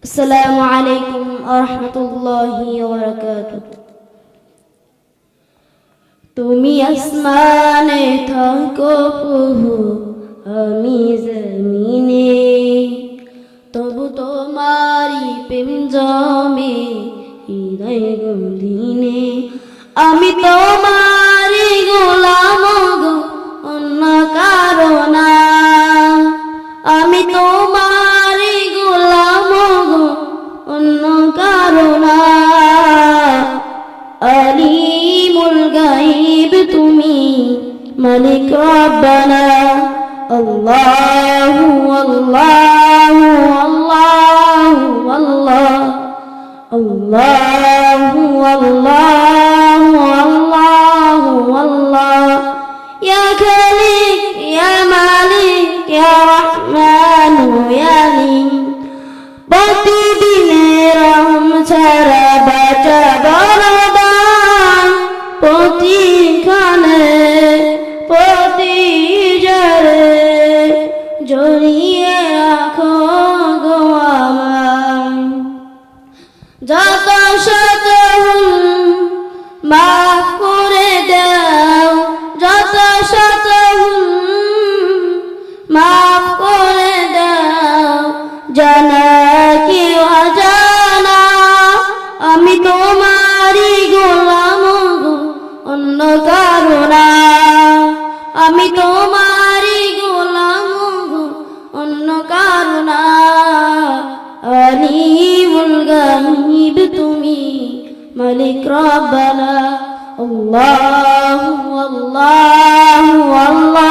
আসসালামু আলাইকুম ওয়া রাহমাতুল্লাহি ওয়া বারাকাতুহু। তুমি আসমানে থাকো প্রভু, আমি জমিনে, তবু তোমারি প্রেম জমে হৃদয় গভীরে। আমি তোমারি গোলাম গো, অন্য কারো না। আমি তোমারি গোলাম গো, অন্য কারো না। আলিমুল গায়ব তুমি, মালিক রব্বানা। আল্লাহু আল্লাহু আল্লাহু আল্লাহ, আল্লাহু আল্লাহু আল্লাহু আল্লাহ। ইয়া খালিক ইয়া মালিক ইয়া রহমান ইয়া আলিম। প্রতিদিনের রহম ছাড়া বাঁচা বরদান, প্রতিক্ষণে প্রতি জরে জড়িয়ে রাখো গো আমায়। যত শত ভুল মাফ করে দাও, যত শত ভুল মাফ করে দাও, জানা কি অজানা। আমি তোমারি গোলাম গো, অন্য কারো না। আমি তোমারি গোলাম গো, অন্য কারো না। আলিমুল গায়ব তুমি, মালিক রব্বানা। আল্লাহু আল্লাহু আল্লাহ।